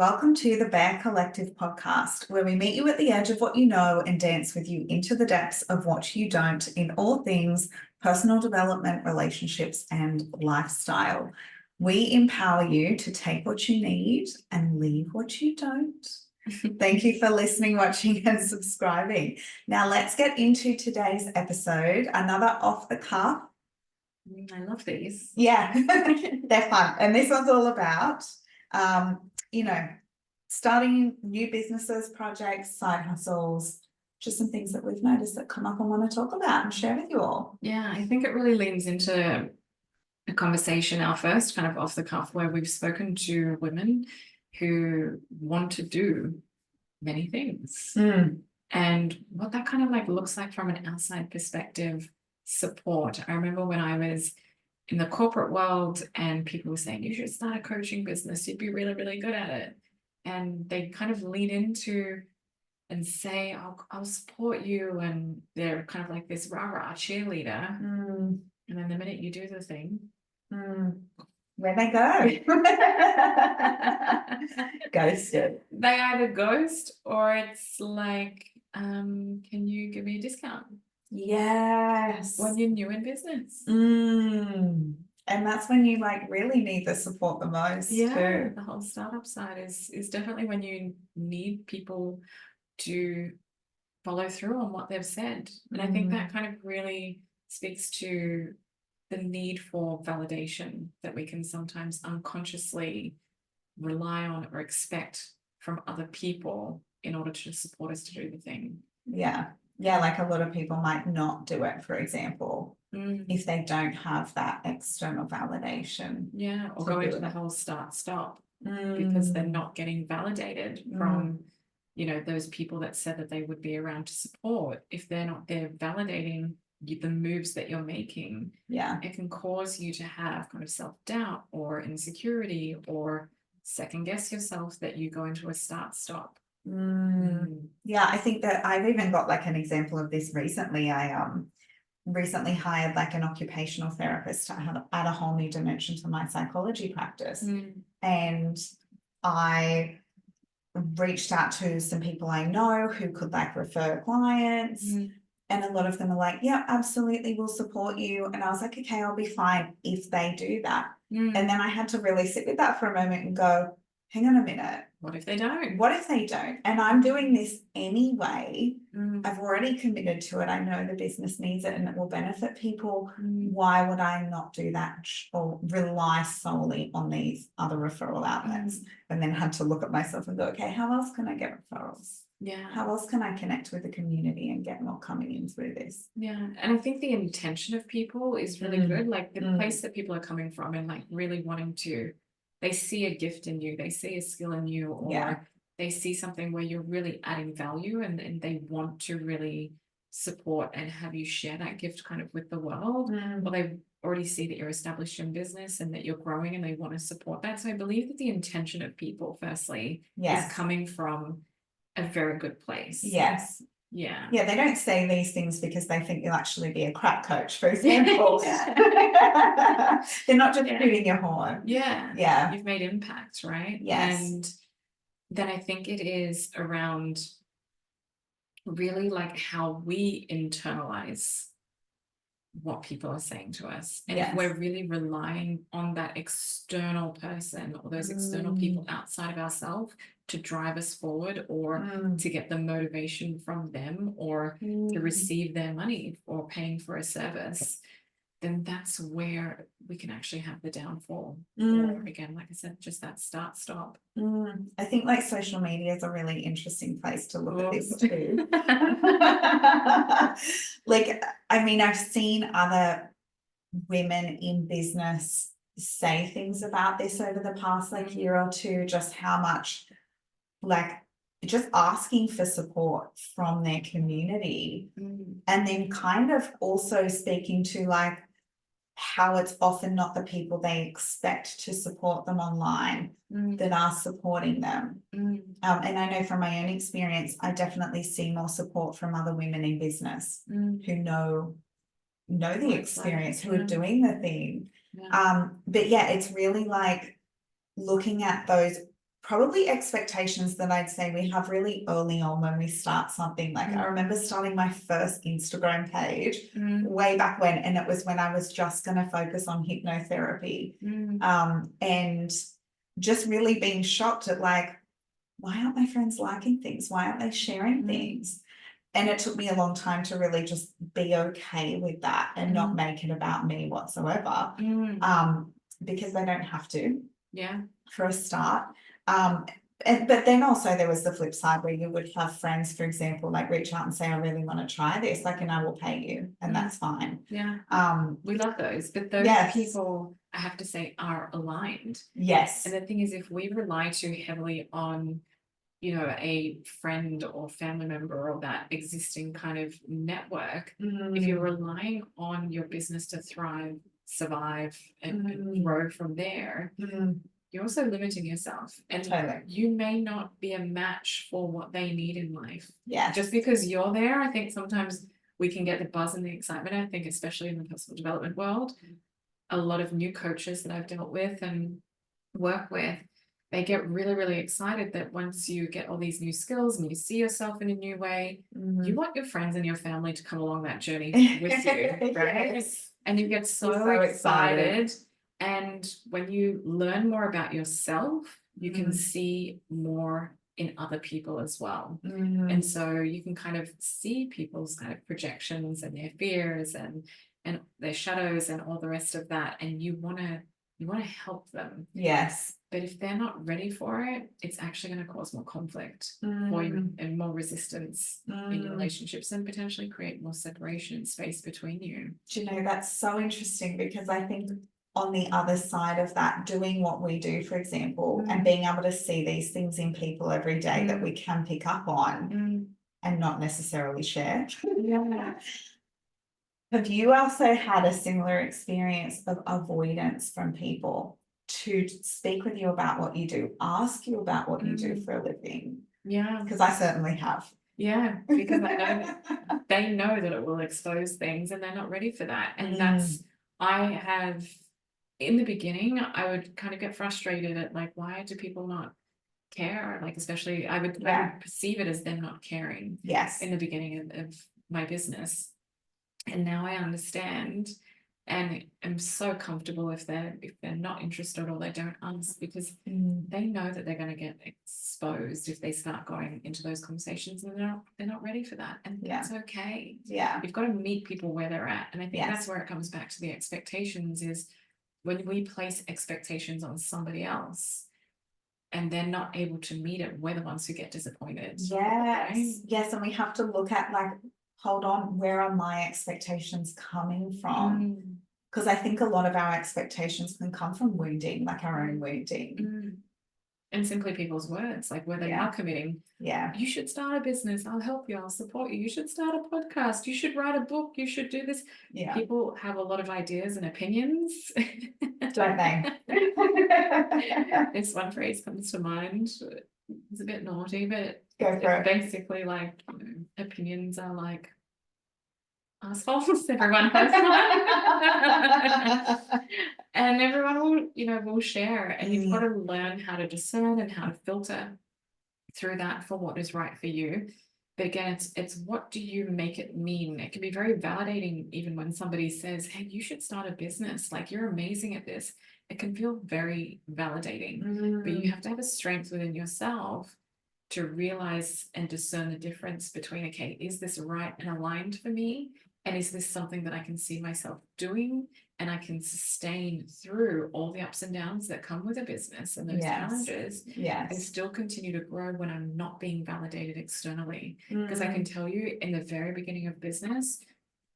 Welcome to the Bear Collective podcast, where we meet you at the edge of what you know and dance with you into the depths of what you don't in all things personal development, relationships, and lifestyle. We empower you to take what you need and leave what you don't. Thank you for listening, watching, and subscribing. Now let's get into today's episode, another off the cuff. I love these. Yeah, they're fun. And this one's all about starting new businesses, projects, side hustles, just some things that we've noticed that come up and want to talk about and share with you all. Yeah, I think it really leans into a conversation, our first kind of off the cuff, where we've spoken to women who want to do many things and what that kind of like looks like from an outside perspective support. I remember when I was in the corporate world and people were saying, you should start a coaching business, you'd be really, really good at it. And they kind of lean into and say, I'll support you. And they're kind of like this rah-rah cheerleader. And then the minute you do the thing, where they go? Ghosted. They either ghost or it's like, can you give me a discount? Yes. When you're new in business. And that's when you like really need the support the most. Yeah, too. the whole startup side is definitely when you need people to follow through on what they've said. And I think that kind of really speaks to the need for validation that we can sometimes unconsciously rely on or expect from other people in order to support us to do the thing. Yeah, like a lot of people might not do it, for example, if they don't have that external validation. Yeah, or go into the whole start-stop because they're not getting validated from, those people that said that they would be around to support. If they're not there validating the moves that you're making, it can cause you to have kind of self-doubt or insecurity or second-guess yourself that you go into a start-stop. Yeah, I think that I've even got like an example of this recently. I recently hired like an occupational therapist to add a whole new dimension to my psychology practice. And I reached out to some people I know who could like refer clients. And a lot of them are like, yeah, absolutely, we'll support you. And I was like, okay, I'll be fine if they do that. And then I had to really sit with that for a moment and go, hang on a minute. What if they don't? What if they don't? And I'm doing this anyway. I've already committed to it. I know the business needs it and it will benefit people. Why would I not do that or rely solely on these other referral outlets? And then had to look at myself and go, okay, how else can I get referrals? Yeah. How else can I connect with the community and get more coming in through this? Yeah. And I think the intention of people is really good. Like the place that people are coming from and like really wanting to, they see a gift in you, they see a skill in you, or they see something where you're really adding value and they want to really support and have you share that gift kind of with the world. Or they already see that you're established in business and that you're growing and they want to support that. So I believe that the intention of people, firstly, is coming from a very good place. Yeah, they don't say these things because they think you'll actually be a crap coach, for example. They're not just shooting your horn. You've made impact, right? And then I think it is around really like how we internalize what people are saying to us. And if we're really relying on that external person or those external people outside of ourselves to drive us forward or to get the motivation from them or to receive their money or paying for a service, then that's where we can actually have the downfall. Or again, like I said, just that start-stop. I think like social media is a really interesting place to look at this too. Like, I mean, I've seen other women in business say things about this over the past like year or two, just how much like just asking for support from their community and then kind of also speaking to like how it's often not the people they expect to support them online that are supporting them. And I know from my own experience, I definitely see more support from other women in business who know the experience, who are doing the thing. But yeah, it's really like looking at those probably expectations that I'd say we have really early on when we start something. Like I remember starting my first Instagram page way back when, and it was when I was just going to focus on hypnotherapy. And just really being shocked at like, why aren't my friends liking things? Why aren't they sharing things? And it took me a long time to really just be okay with that and not make it about me whatsoever. Because they don't have to. Yeah. For a start. But then also there was the flip side where you would have friends, for example, like reach out and say, I really want to try this, like, and I will pay you, and that's fine. Yeah. We love those, but those people, I have to say, are aligned. Yes. And the thing is, if we rely too heavily on, you know, a friend or family member or that existing kind of network, if you're relying on your business to thrive, survive, and grow from there, you're also limiting yourself, and you may not be a match for what they need in life. Yeah. Just because you're there, I think sometimes we can get the buzz and the excitement. I think especially in the personal development world, a lot of new coaches that I've dealt with and work with, they get really, really excited that once you get all these new skills and you see yourself in a new way, you want your friends and your family to come along that journey with you, right? Yes. And you get so excited. And when you learn more about yourself, you can see more in other people as well. And so you can kind of see people's kind of projections and their fears and their shadows and all the rest of that. And you want to help them. Yes. But if they're not ready for it, it's actually going to cause more conflict for you and more resistance in your relationships, and potentially create more separation and space between you. Do you know, that's so interesting, because I think on the other side of that, doing what we do, for example, and being able to see these things in people every day that we can pick up on and not necessarily share. Yeah. Have you also had a similar experience of avoidance from people to speak with you about what you do, ask you about what you do for a living? Yeah. Because I certainly have. Yeah, because I know they know that it will expose things and they're not ready for that. And I have, in the beginning, I would kind of get frustrated at like, why do people not care? Like, especially I would perceive it as them not caring. Yes. In the beginning of my business. And now I understand, and I'm so comfortable if they're not interested or they don't ask, because they know that they're going to get exposed if they start going into those conversations, and they're not ready for that, and that's okay. Yeah, you've got to meet people where they're at, and I think that's where it comes back to the expectations. Is when we place expectations on somebody else and they're not able to meet it, we're the ones who get disappointed. Yes, right? Yes, and we have to look at like, hold on, where are my expectations coming from? Because I think a lot of our expectations can come from wounding, like our own wounding. And simply people's words, like where they are committing. Yeah. You should start a business. I'll help you. I'll support you. You should start a podcast. You should write a book. You should do this. Yeah. People have a lot of ideas and opinions. Don't they? This one phrase comes to mind. It's a bit naughty, but it's basically like, you know, opinions are like assholes. Everyone has one. And everyone will, you know, will share. And you've got to learn how to discern and how to filter through that for what is right for you. But again, it's what do you make it mean? It can be very validating even when somebody says, hey, you should start a business. Like, you're amazing at this. It can feel very validating. But you have to have a strength within yourself to realize and discern the difference between, okay, is this right and aligned for me? And is this something that I can see myself doing and I can sustain through all the ups and downs that come with a business and those challenges, and still continue to grow when I'm not being validated externally? Because I can tell you, in the very beginning of business,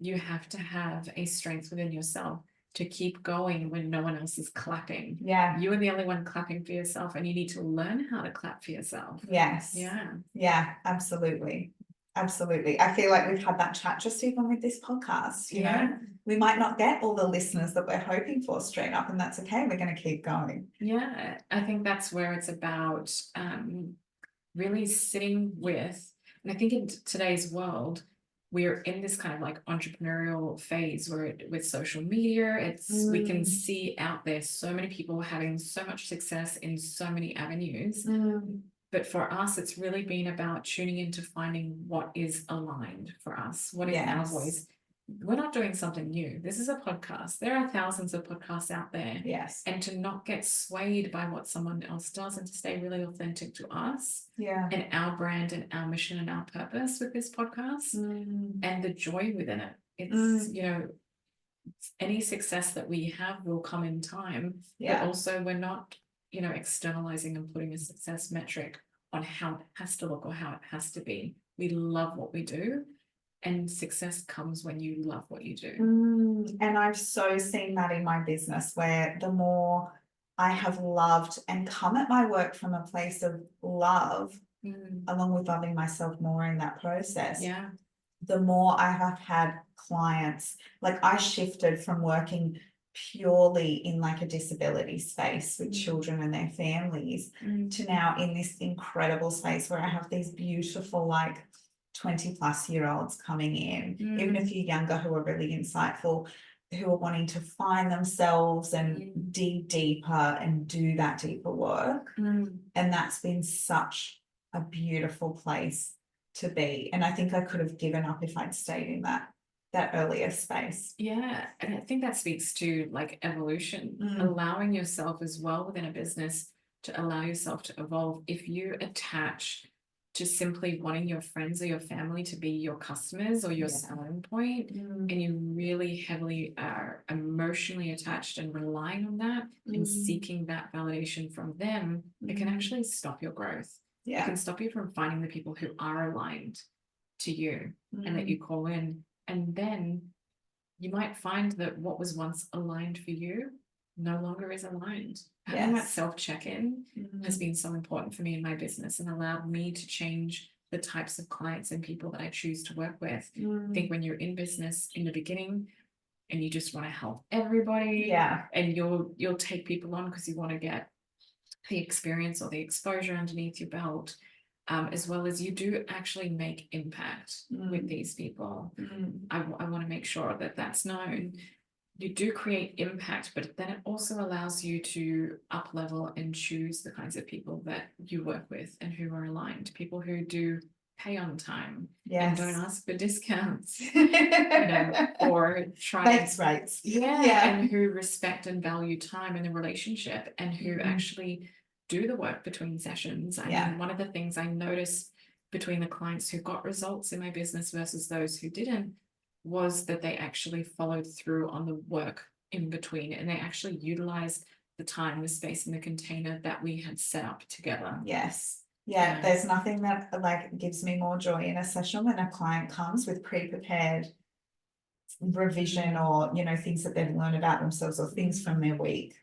you have to have a strength within yourself to keep going when no one else is clapping. Yeah. You are the only one clapping for yourself, and you need to learn how to clap for yourself. Yes. Yeah. Yeah, absolutely. Absolutely. I feel like we've had that chat just even with this podcast. You know, we might not get all the listeners that we're hoping for straight up, and that's okay. We're going to keep going. Yeah. I think that's where it's about really sitting with, and I think in today's world, we're in this kind of like entrepreneurial phase where with social media, we can see out there so many people having so much success in so many avenues. But for us, it's really been about tuning into finding what is aligned for us. What is our voice? We're not doing something new. This is a podcast. There are thousands of podcasts out there. Yes. And to not get swayed by what someone else does and to stay really authentic to us and our brand and our mission and our purpose with this podcast and the joy within it. It's, you know, any success that we have will come in time, but also we're not, you know, externalizing and putting a success metric on how it has to look or how it has to be. We love what we do. And success comes when you love what you do. And I've so seen that in my business, where the more I have loved and come at my work from a place of love, along with loving myself more in that process, the more I have had clients. Like, I shifted from working purely in like a disability space with children and their families to now in this incredible space where I have these beautiful, like, 20-plus-year-olds coming in, even a few younger, who are really insightful, who are wanting to find themselves and dig deeper and do that deeper work. And that's been such a beautiful place to be. And I think I could have given up if I'd stayed in that earlier space. Yeah. And I think that speaks to like evolution, allowing yourself as well within a business to allow yourself to evolve. If you attach to simply wanting your friends or your family to be your customers or your selling point, and you really heavily are emotionally attached and relying on that and seeking that validation from them, it can actually stop your growth. It can stop you from finding the people who are aligned to you and that you call in. And then you might find that what was once aligned for you no longer is aligned. Having that self-check-in has been so important for me in my business and allowed me to change the types of clients and people that I choose to work with. I think when you're in business in the beginning and you just want to help everybody, and you'll take people on because you want to get the experience or the exposure underneath your belt, as well as you do actually make impact with these people. I want to make sure that that's known. You do create impact, but then it also allows you to up level and choose the kinds of people that you work with and who are aligned. People who do pay on time and don't ask for discounts, you know, or try rates. And who respect and value time in the relationship and who actually do the work between sessions. I mean, one of the things I noticed between the clients who got results in my business versus those who didn't was that they actually followed through on the work in between, and they actually utilized the time, the space, and the container that we had set up together. There's nothing that like gives me more joy in a session when a client comes with pre-prepared revision or, you know, things that they've learned about themselves or things from their week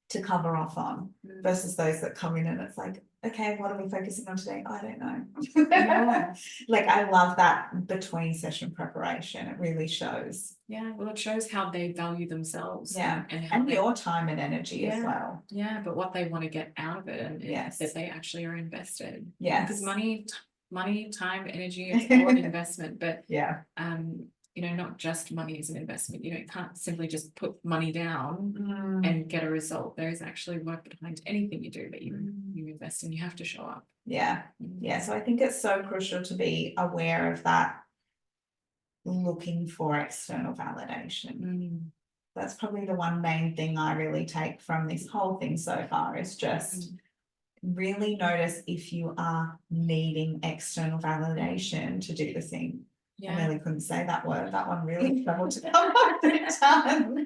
to cover off on, versus those that come in and it's like, okay, what are we focusing on today? I don't know. Like, I love that between session preparation. It really shows. Well, it shows how they value themselves. And your time and energy as well. But what they want to get out of it and that they actually are invested. Because money, time, energy, it's all an investment. But you know, not just money is an investment. You know, you can't simply just put money down and get a result. There is actually work behind anything you do that you invest in. You have to show up. So I think it's so crucial to be aware of that, looking for external validation. That's probably the one main thing I really take from this whole thing so far, is just really notice if you are needing external validation to do the thing. I really couldn't say that word. That one really struggled to come off the tongue.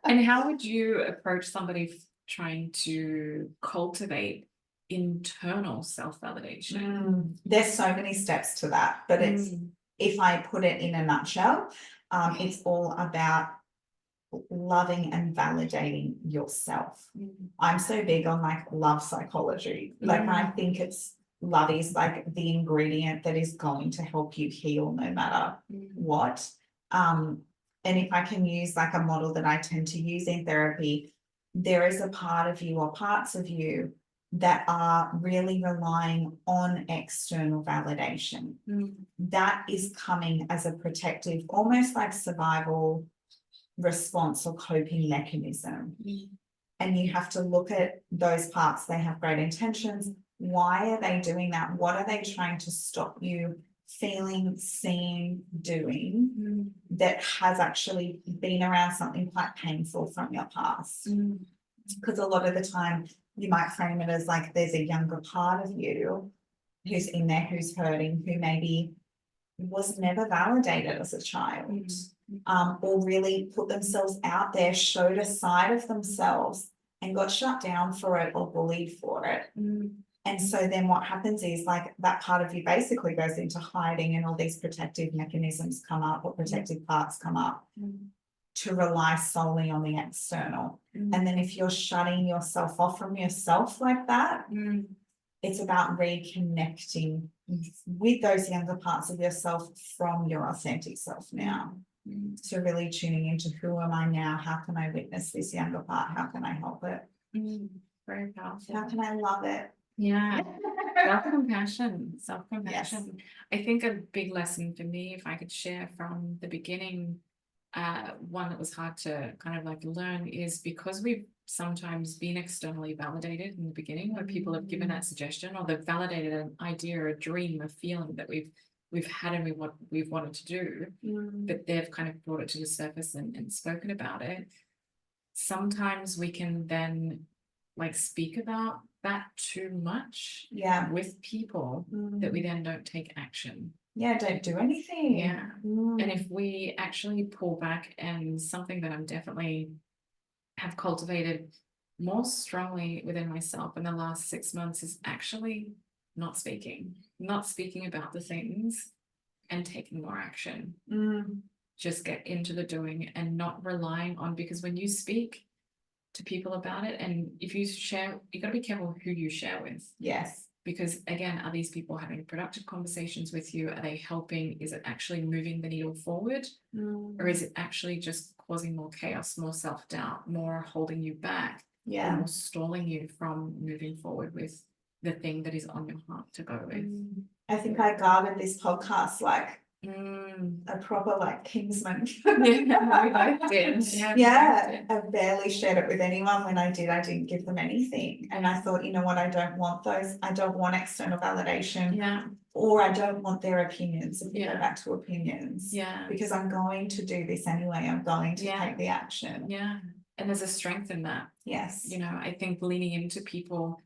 And how would you approach somebody trying to cultivate internal self-validation? There's so many steps to that, but it's, if I put it in a nutshell, it's all about loving and validating yourself. I'm so big on like love psychology. Like, I think love is like the ingredient that is going to help you heal no matter what. And if I can use like a model that I tend to use in therapy, there is a part of you or parts of you that are really relying on external validation. That is coming as a protective, almost like survival response or coping mechanism. And you have to look at those parts. They have great intentions. Why are they doing that? What are they trying to stop you feeling, seeing, doing that has actually been around something quite painful from your past? Because a lot of the time you might frame it as like there's a younger part of you who's in there, who's hurting, who maybe was never validated as a child, or really put themselves out there, showed a side of themselves and got shut down for it or bullied for it. And so then what happens is like that part of you basically goes into hiding, and all these protective mechanisms come up, or protective parts come up to rely solely on the external. And then if you're shutting yourself off from yourself like that, it's about reconnecting with those younger parts of yourself from your authentic self now. So really tuning into, who am I now? How can I witness this younger part? How can I help it? Very powerful. How can I love it? Yeah. Self-compassion. Yes. I think a big lesson for me, if I could share from the beginning, one that was hard to kind of like learn, is because we've sometimes been externally validated in the beginning, where people have given that suggestion, or they've validated an idea or a dream, a feeling that we've had and we've wanted to do, but they've kind of brought it to the surface and spoken about it. Sometimes we can then like speak about that too much with people that we then don't take action. Don't do anything. And if we actually pull back, and something that I'm definitely have cultivated more strongly within myself in the last 6 months is actually not speaking about the things and taking more action. Just get into the doing and not relying on, because when you speak to people about it, and if you share, you got to be careful who you share with. Yes. Because again, are these people having productive conversations with you? Are they helping? Is it actually moving the needle forward? Or is it actually just causing more chaos, more self-doubt, more holding you back, or more stalling you from moving forward with the thing that is on your heart to go with? I think I guarded this podcast like a proper like Kingsman. We both did. I barely shared it with anyone. When I did, I didn't give them anything. And I thought, you know what, I don't want external validation, or I don't want their opinions, if you go back to opinions, because I'm going to do this anyway. I'm going to take the action. And there's a strength in that. Yes. You know, I think leaning into people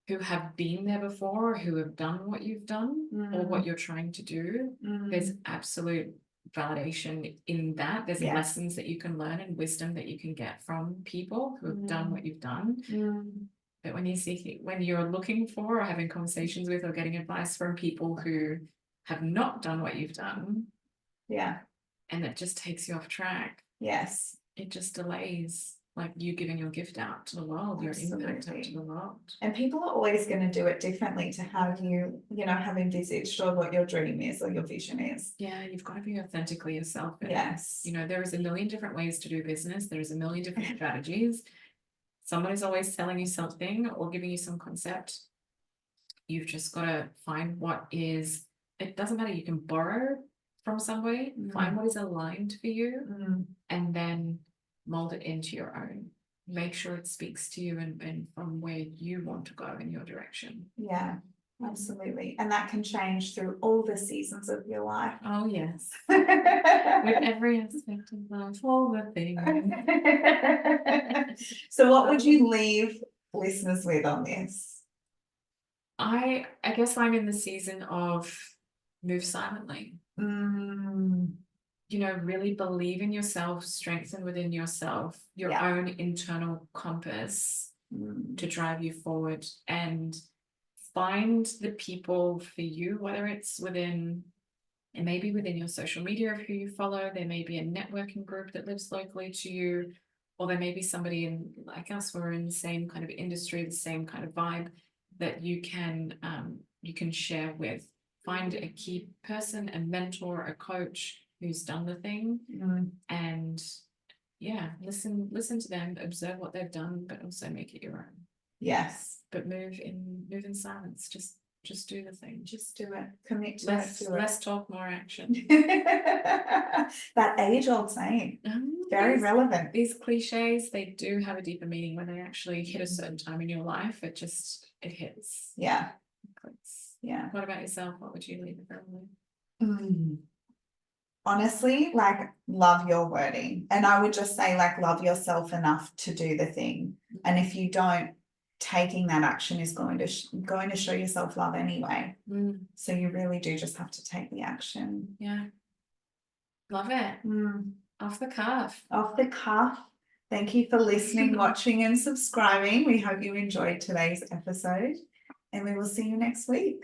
who have been there before, who have done what you've done or what you're trying to do, there's absolute validation in that. There's lessons that you can learn and wisdom that you can get from people who have done what you've done. But when you're looking for or having conversations with or getting advice from people who have not done what you've done, and it just takes you off track, it just delays like you giving your gift out to the world, your impact out to the world. And people are always going to do it differently to how you have envisaged, or what your dream is or your vision is. You've got to be authentically yourself. Yes. There is a million different ways to do business. There is a million different strategies. Someone is always telling you something or giving you some concept. You've just got to find what is, it doesn't matter, you can borrow from somewhere, find what is aligned for you, and then mold it into your own. Make sure it speaks to you and from where you want to go in your direction. Absolutely. And that can change through all the seasons of your life. Oh yes. With every aspect of life, all the things. So what would you leave listeners with on this? I guess I'm in the season of move silently. Really believe in yourself, strengthen within yourself, your own internal compass to drive you forward, and find the people for you, whether it's within, it may be within your social media of who you follow, there may be a networking group that lives locally to you, or there may be somebody in, like us, we're in the same kind of industry, the same kind of vibe that you can share with. Find a key person, a mentor, a coach who's done the thing, and listen to them, observe what they've done, but also make it your own. Yes, but move in silence. Just do the thing. Just do it. Commit to Less talk, more action. That age-old saying, very relevant. These cliches, they do have a deeper meaning when they actually hit a certain time in your life. It hits. Yeah. It clicks. Yeah. What about yourself? What would you leave a girl with? Honestly, like, love your wording. And I would just say, like, love yourself enough to do the thing. And if you don't, taking that action is going to show yourself love anyway. So you really do just have to take the action. Yeah. Love it. Off the cuff. Off the cuff. Thank you for listening, watching, and subscribing. We hope you enjoyed today's episode, and we will see you next week.